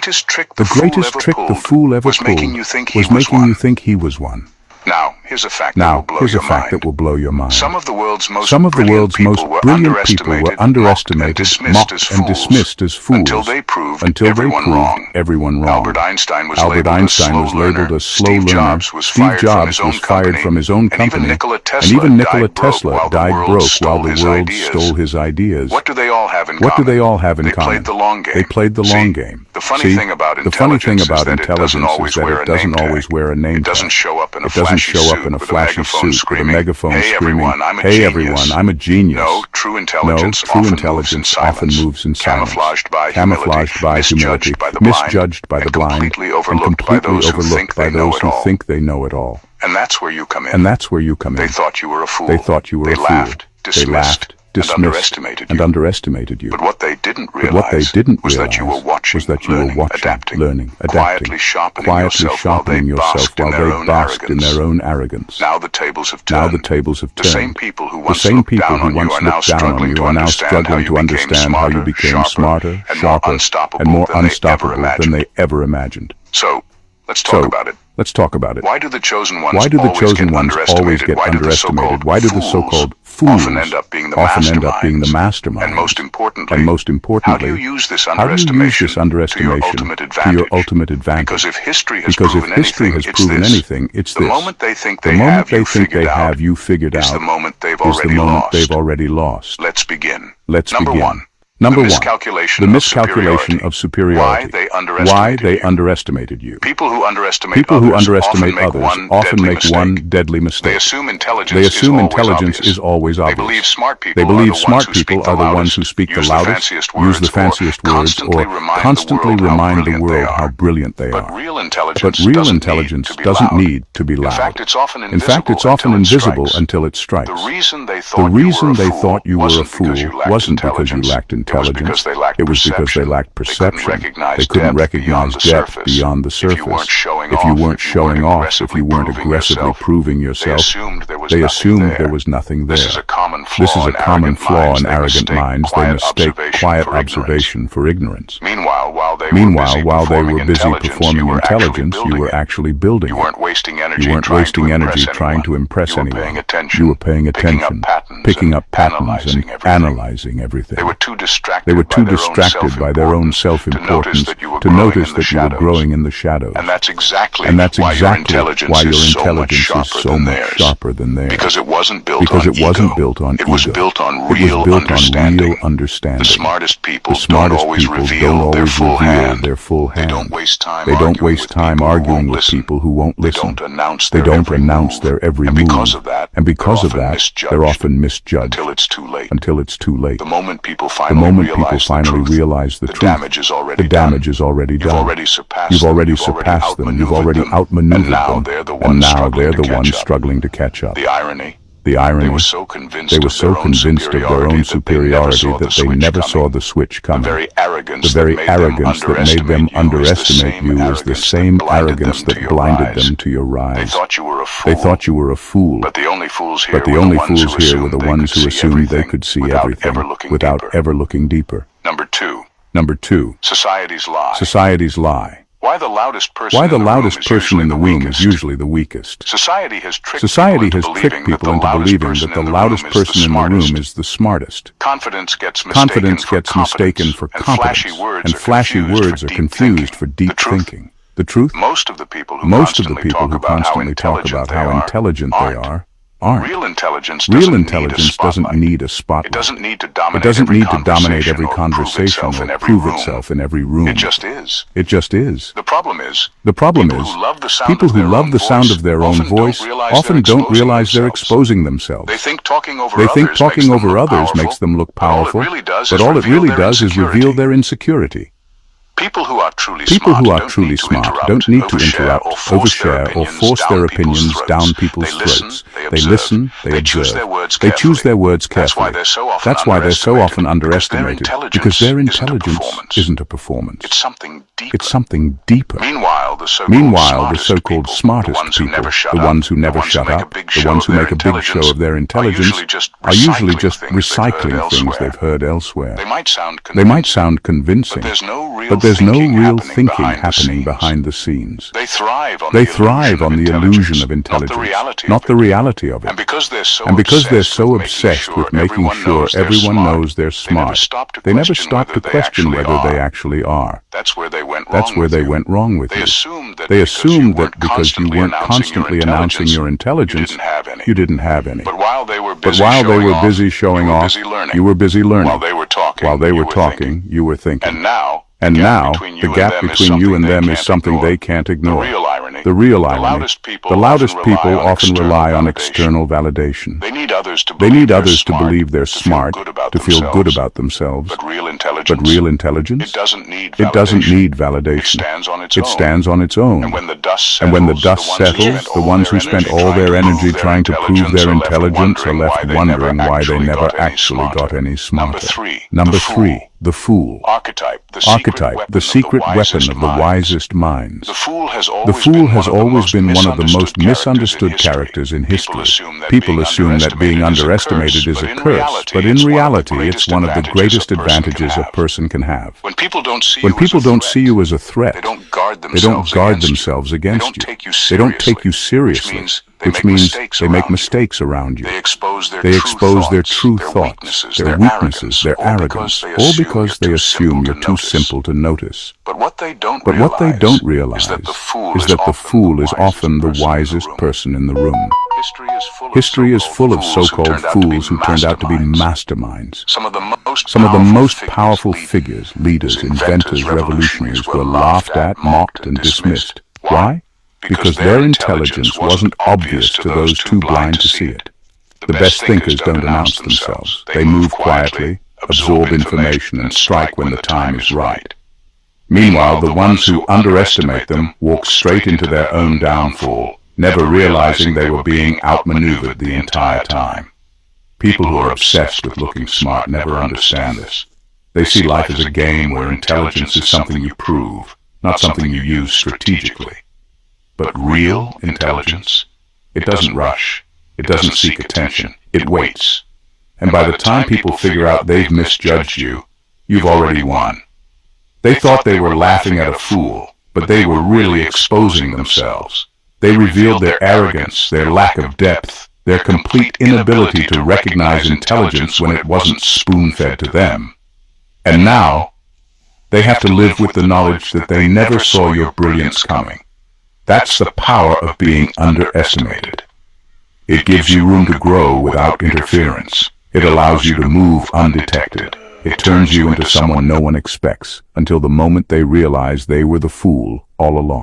The greatest trick the fool ever pulled was making you think he was one. Now, here's a fact that will blow your mind. Some of the world's most brilliant people were underestimated, mocked, and dismissed as fools until they proved everyone wrong. Albert Einstein was labeled a slow learner. Steve Jobs was fired from his own company. And even Nikola Tesla died broke while the world stole his ideas. What do they all have in common? They played the long game. They played the long game. The funny thing about intelligence is that it doesn't always wear a name tag. It doesn't show up in a flashy suit with a megaphone screaming, "Hey everyone, I'm a genius." No, true intelligence often moves in silence, camouflaged by humility, misjudged by the blind, and completely overlooked by those who think they know it all. And that's where you come in. They thought you were a fool. They laughed, dismissed, and underestimated you. But what they didn't realize was that you were watching, learning, adapting, quietly sharpening yourself while they basked in their own arrogance. Now the tables have turned. The same people who once looked down on you are now struggling to understand how you became smarter, sharper, and more unstoppable than they ever imagined. So, let's talk about it. Why do the chosen ones always get underestimated? Why do the so-called fools often end up being the masterminds? And most importantly, how do you use this underestimation to your ultimate advantage? Because if history has proven anything, it's this. The moment they think they have you figured out is the moment they've already lost. Let's begin. Number one, the miscalculation of superiority. Why they underestimated you. People who underestimate others often make one deadly mistake. They assume intelligence is always obvious. They believe smart people are the ones who speak the loudest, use the fanciest words, or constantly remind the world how brilliant they are. But real intelligence doesn't need to be loud. In fact, it's often invisible until it strikes. The reason they thought you were a fool wasn't because you lacked intelligence. It was because they lacked perception. They couldn't recognize depth beyond the surface. If you weren't showing off, if you weren't aggressively proving yourself, they assumed there was nothing there. This is a common flaw in arrogant minds. They mistake quiet observation for ignorance. Meanwhile, while they were busy performing intelligence, you were actually building it. You weren't wasting energy trying to impress anyone. You were paying attention, picking up patterns, and analyzing everything. They were too distracted by their own self-importance to notice that you were growing in the shadows. And that's exactly why your intelligence is so much sharper than theirs. Because it wasn't built on ego. It was built on real understanding. The smartest people don't always reveal their full hand. They don't waste time arguing with people who won't listen. They don't announce their every move. And because of that, they're often misjudged until it's too late. The moment people finally realize the truth, the damage is already done. You've already surpassed them. You've already outmaneuvered them. And now they're the ones struggling to catch up. The irony, they were so convinced of their own superiority that they never saw the switch coming. The very arrogance that made them underestimate you is the same arrogance that blinded them to your rise. They thought you were a fool. But the only fools here were the ones who assumed they could see everything without ever looking deeper. Number two, society's lie. Why the loudest person in the room is usually the weakest. Society has tricked people into believing that the loudest person in the room is the smartest. Confidence gets mistaken for competence, and flashy words are confused for deep thinking. The truth? Most of the people who constantly talk about how intelligent they are aren't. Real intelligence doesn't need a spotlight. It doesn't need to dominate every conversation or prove itself in every room. It just is. The problem is, people who love the sound of their own voice often don't realize they're exposing themselves. They think talking over others makes them look powerful, but all it really does is reveal their insecurity. People who are truly smart don't need to interrupt, overshare, or force their opinions down people's throats. They listen, they observe, they choose their words carefully. That's why they're so often underestimated, because their intelligence isn't a performance. It's something deeper. Meanwhile, the so-called smartest people, the ones who never shut up, the ones who make a big show of their intelligence, are usually just recycling things they've heard elsewhere. They might sound convincing, but there's no real thinking happening behind the scenes. They thrive on the illusion of intelligence, not the reality of it. And because they're so obsessed with making sure everyone knows they're smart, they never stop to question whether they actually are. That's where they went wrong with you. They assumed that because you weren't constantly announcing your intelligence, you didn't have any. But while they were busy showing off, you were busy learning. While they were talking, you were thinking. And now, the gap between you and them is something they can't ignore. The real irony. The loudest people often rely on external validation. They need others to believe they're smart, to feel good about themselves. But real intelligence, it doesn't need validation. It stands on its own. And when the dust settles, the ones who spent all their energy trying to prove their intelligence are left wondering why they never actually got any smarter. Number three, the fool. Archetype, the secret weapon of the wisest minds. The fool has always been one of the most misunderstood characters in history. People assume that being underestimated is a curse, but in reality it's one of the greatest advantages a person can have. When people don't see you as a threat, they don't guard themselves against you. They don't take you seriously, which means they make mistakes around you. They expose their true thoughts, their weaknesses, their arrogance, all because they assume you're too simple to notice. But what they don't realize is that the fool is often the wisest person in the room. History is full of so-called fools who turned out to be masterminds. Some of the most powerful figures, leaders, inventors, revolutionaries were laughed at, mocked, and dismissed. Why? Because their intelligence wasn't obvious to those too blind to see it. The best thinkers don't announce themselves. They move quietly, absorb information, and strike when the time is right. Meanwhile, the ones who underestimate them walk straight into their own downfall, never realizing they were being outmaneuvered the entire time. People who are obsessed with looking smart never understand this. They see life as a game where intelligence is something you prove, not something you use strategically. But real intelligence, it doesn't rush, it doesn't seek attention, it waits. And by the time people figure out they've misjudged you, you've already won. They thought they were laughing at a fool, but they were really exposing themselves. They revealed their arrogance, their lack of depth, their complete inability to recognize intelligence when it wasn't spoon-fed to them. And now, they have to live with the knowledge that they never saw your brilliance coming. That's the power of being underestimated. It gives you room to grow without interference. It allows you to move undetected. It turns you into someone no one expects, until the moment they realize they were the fool all along.